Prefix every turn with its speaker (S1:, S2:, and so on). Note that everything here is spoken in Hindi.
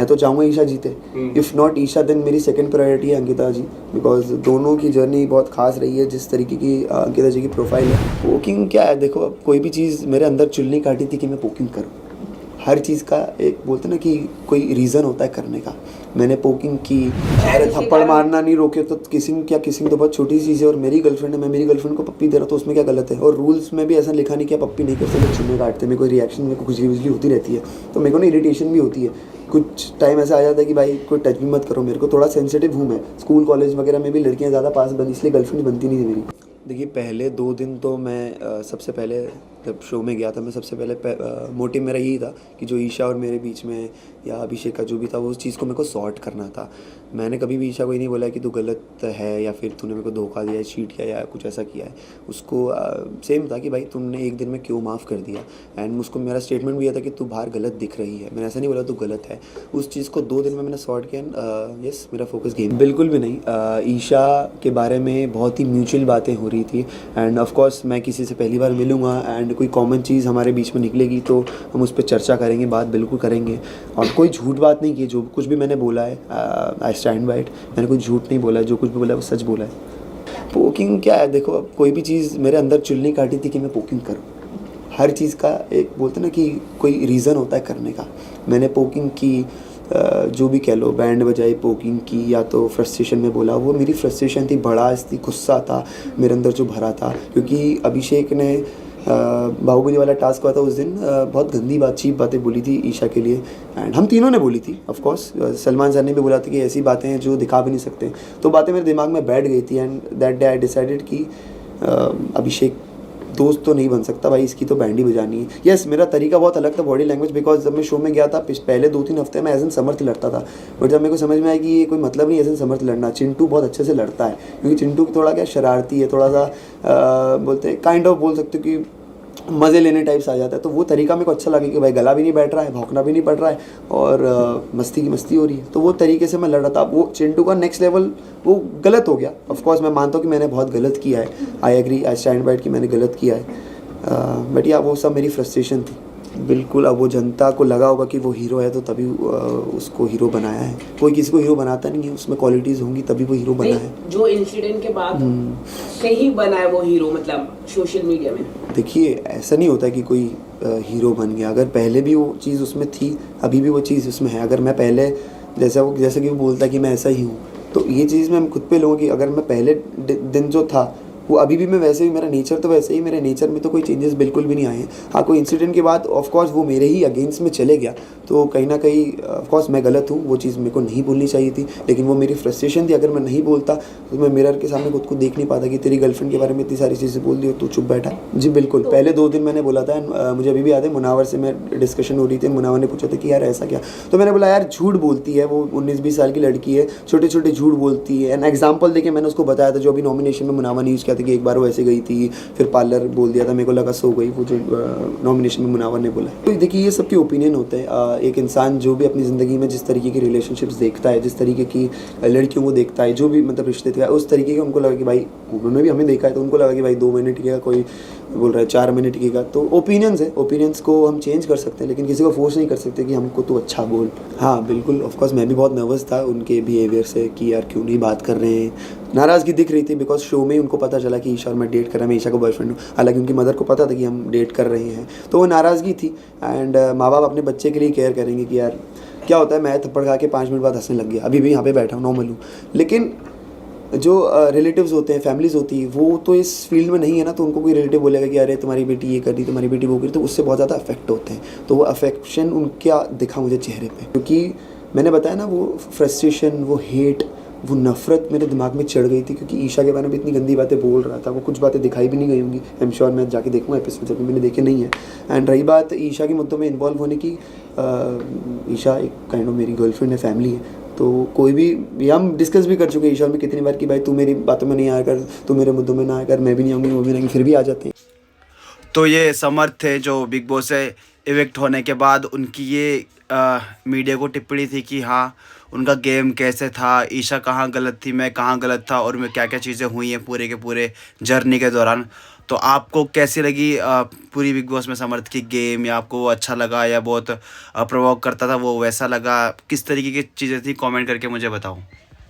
S1: मैं तो चाहूँगा ईशा जीते। इफ़ नॉट ईशा देन मेरी सेकंड प्रायोरिटी है अंकिता जी, बिकॉज दोनों की जर्नी बहुत खास रही है। जिस तरीके की अंकिता जी की प्रोफाइल है, पोकिंग क्या है, देखो अब कोई भी चीज़ मेरे अंदर चुल्ली काटी थी कि मैं पोकिंग करूँ। हर चीज़ का एक बोलते ना कि कोई रीज़न होता है करने का। मैंने पोकिंग की, अरे थप्पड़ मारना नहीं रोके तो किसिंग क्या, किसिंग तो बहुत छोटी सी चीज़ है। और मेरी गर्लफ्रेंड है, मैं मेरी गर्लफ्रेंड को पप्पी दे रहा हूँ तो उसमें क्या गलत है। और रूल्स में भी ऐसा लिखा नहीं कि आप पप्पी नहीं कर सकते। चुन्ने काटते मेरे को रिएक्शन में खुजली वुजली होती रहती है, तो मेरे को ना इरिटेशन भी होती है। कुछ टाइम ऐसा आ जाता है कि भाई कोई टच भी मत करो मेरे को, थोड़ा सेंसिटिव हूँ मैं। स्कूल कॉलेज वगैरह में भी लड़कियाँ ज़्यादा पास बनी, इसलिए गर्लफ्रेंड बनती नहीं थी मेरी। देखिए पहले 2 दिन तो मैं सबसे पहले जब शो में गया था, मैं सबसे पहले मोटिव मेरा यही था कि जो ईशा और मेरे बीच में या अभिषेक का जो भी था, वो उस चीज़ को मेरे को सॉर्ट करना था। मैंने कभी भी ईशा को ये नहीं बोला कि तू गलत है या फिर तूने मेरे को धोखा दिया है, चीट किया या कुछ ऐसा किया है। उसको सेम था कि भाई तुमने एक दिन में क्यों माफ़ कर दिया। एंड उसको मेरा स्टेटमेंट भी यह था कि तू बाहर गलत दिख रही है। मैंने ऐसा नहीं बोला तू गलत है। उस चीज़ को 2 दिन में मैंने सॉर्ट किया। यस, मेरा फोकस गेम बिल्कुल भी नहीं। ईशा के बारे में बहुत ही म्यूचुअल बातें हो रही थी। एंड ऑफ कोर्स मैं किसी से पहली बार मिलूँगा एंड कोई कॉमन चीज़ हमारे बीच में निकलेगी तो हम उस पर चर्चा करेंगे, बात बिल्कुल करेंगे। और कोई झूठ बात नहीं की, जो कुछ भी मैंने बोला है आई स्टैंड बाय इट। मैंने कोई झूठ नहीं बोला है, जो कुछ भी बोला है वो सच बोला है। पोकिंग क्या है, देखो अब कोई भी चीज़ मेरे अंदर चुल्ली काटी थी कि मैं पोकिंग करूँ। हर चीज़ का एक बोलते ना कि कोई रीज़न होता है करने का। मैंने पोकिंग की, जो भी कह लो, बैंड बजाई, पोकिंग की, या तो फ्रस्ट्रेशन में बोला। वो मेरी फ्रस्ट्रेशन थी, भड़ास थी, गुस्सा था मेरे अंदर जो भरा था। क्योंकि अभिषेक ने बाहुबली वाला टास्क हुआ था उस दिन, बहुत गंदी बात, चीप बातें बोली थी ईशा के लिए। एंड हम तीनों ने बोली थी ऑफ कोर्स। सलमान सर ने भी बोला था कि ऐसी बातें हैं जो दिखा भी नहीं सकते। तो बातें मेरे दिमाग में बैठ गई थी। And that day I decided कि अभिषेक दोस्त तो नहीं बन सकता भाई, इसकी तो बैंड ही बजानी है। यस, मेरा तरीका बहुत अलग था, बॉडी लैंग्वेज। बिकॉज जब मैं शो में गया था पहले 2-3 हफ्ते में एज एन समर्थ लड़ता था। बट जब मेरे को समझ में आया कि ये कोई मतलब नहीं एज एन समर्थ लड़ना, चिंटू बहुत अच्छे से लड़ता है। क्योंकि चिंटू थोड़ा क्या शरारती है, थोड़ा सा बोलते काइंड ऑफ बोल सकते हो कि मज़े लेने टाइप्स आ जाता है। तो वो तरीका मेरे को अच्छा लगा कि भाई गला भी नहीं बैठ रहा है, भौंकना भी नहीं पड़ रहा है, और मस्ती की मस्ती हो रही है। तो वो तरीके से मैं लड़ रहा था। वो चिंटू का नेक्स्ट लेवल वो गलत हो गया। ऑफ कोर्स मैं मानता हूँ कि मैंने बहुत गलत किया है। I agree, I stand by it कि मैंने गलत किया है। बट या वो सब मेरी फ्रस्ट्रेशन थी। बिल्कुल, अब वो जनता को लगा होगा कि वो हीरो है तो तभी उसको हीरो बनाया है। कोई किसी को हीरो बनाता नहीं है, उसमें क्वालिटीज़ होंगी तभी वो हीरो बना है।
S2: जो इंसिडेंट के बाद से ही बना है वो हीरो, मतलब सोशल मीडिया में।
S1: देखिए ऐसा नहीं होता कि कोई हीरो बन गया। अगर पहले भी वो चीज़ उसमें थी, अभी भी वो चीज़ उसमें है। अगर मैं पहले जैसा कि वो बोलता है कि मैं ऐसा ही हूँ, तो ये चीज़ मैं खुद पे लूँगा कि अगर मैं पहले दिन जो था वो अभी भी मैं वैसे ही, मेरा नेचर तो वैसे ही, मेरे नेचर में तो कोई चेंजेस बिल्कुल भी नहीं आए हैं। हाँ, कोई इंसिडेंट के बाद ऑफ कोर्स वो मेरे ही अगेंस्ट में चले गया, तो कहीं ना कहीं ऑफ कोर्स मैं गलत हूँ। वो चीज़ मेरे को नहीं बोलनी चाहिए थी, लेकिन वो मेरी फ्रस्ट्रेशन थी। अगर मैं नहीं बोलता तो मैं मिरर के सामने खुद को देख नहीं पाता कि तेरी गर्लफ्रेंड के बारे में इतनी सारी चीज़ें बोल दी हो, तू चुप बैठा। जी बिल्कुल, पहले 2 दिन मैंने बोला था। मुझे अभी भी याद है, मुनावर से मैं डिस्कशन हो रही थी। मुनावर ने पूछा था कि यार ऐसा क्या, तो मैंने बोला यार झूठ बोलती है वो, 19-20 साल की लड़की है, छोटे छोटे झूठ बोलती है। एन एग्जाम्पल देके मैंने उसको बताया था, जो अभी नॉमिनेशन में मुनावर ने यूज़ किया था कि एक बार वो ऐसे गई थी, फिर पार्लर बोल दिया था, मेरे को लगा सो गई, वो जो नॉमिनेशन में मुनावर ने बोला। तो देखिए ये सबके ओपिनियन होते हैं। एक इंसान जो भी अपनी ज़िंदगी में जिस तरीके की रिलेशनशिप्स देखता है, जिस तरीके की लड़कियों को देखता है, जो भी मतलब रिश्ते थे उस तरीके के, उनको लगा कि भाई, उन्होंने भी हमें देखा है तो उनको लगा कि भाई 2 महीने टिकेगा, कोई बोल रहा है 4 महीने टिकेगा। तो ओपिनियंस है, ओपिनियंस को हम चेंज कर सकते हैं, लेकिन किसी को फोर्स नहीं कर सकते कि हमको तो अच्छा बोल। हाँ बिल्कुल, ऑफकोर्स मैं भी बहुत नर्वस था उनके बिहेवियर से कि यार क्यों नहीं बात कर रहे हैं। नाराज़गी दिख रही थी, बिकॉज शो में ही उनको पता चला कि ईशा और मैं डेट कर रहा हूँ, मैं ईशा का बॉयफ्रेंड हूँ। हालांकि उनकी मदर को पता था कि हम डेट कर रहे हैं, तो वो नाराज़गी थी। एंड माँ बाप अपने बच्चे के लिए केयर करेंगे कि यार क्या होता है, मैं थप्पड़ खा के 5 मिनट बाद हंसने लग गया, अभी भी यहाँ पे बैठा हूँ, नॉर्मल हूँ। लेकिन जो रिलेटिव्स होते हैं, फैमिलीज़ होती है, वो तो इस फील्ड में नहीं है ना, तो उनको कोई रिलेटिव बोलेगा कि अरे तुम्हारी बेटी ये कर रही, तुम्हारी बेटी वो कर रही, तो उससे बहुत ज़्यादा अफेक्ट होते हैं। तो वो अफेक्शन उनका दिखा मुझे चेहरे पे, क्योंकि मैंने बताया ना वो फ्रस्ट्रेशन, वो हेट, वो नफ़रत मेरे दिमाग में चढ़ गई थी। क्योंकि ईशा के बारे में इतनी गंदी बातें बोल रहा था, वो कुछ बातें दिखाई भी नहीं गई होंगी। आई एम श्योर, मैं जाके देखूँगा एपिसोड, जब मैंने देखे नहीं है। एंड रही बात ईशा के मुद्दों में इन्वॉल्व होने की, ईशा एक काइंड ऑफ मेरी गर्लफ्रेंड है, फैमिली है। तो कोई भी, हम डिस्कस भी कर चुके हैं ईशा में कितनी बार कि भाई तू मेरी बातों में नहीं आया कर, तू मेरे मुद्दों में ना आया कर, मैं भी नहीं आऊँगी, वो भी नहीं, फिर भी आ जाते हैं।
S3: तो ये समर्थ थे जो बिग बॉस से इविक्ट होने के बाद उनकी ये मीडिया को टिप्पणी थी कि हाँ उनका गेम कैसे था, ईशा कहाँ गलत थी, मैं कहाँ गलत था, और मैं क्या क्या चीज़ें हुई हैं पूरे के पूरे जर्नी के दौरान। तो आपको कैसी लगी पूरी बिग बॉस में समर्थ की गेम, या आपको वो अच्छा लगा या बहुत प्रोवोक करता था वो वैसा लगा, किस तरीके की चीज़ें थी, कमेंट करके मुझे बताओ।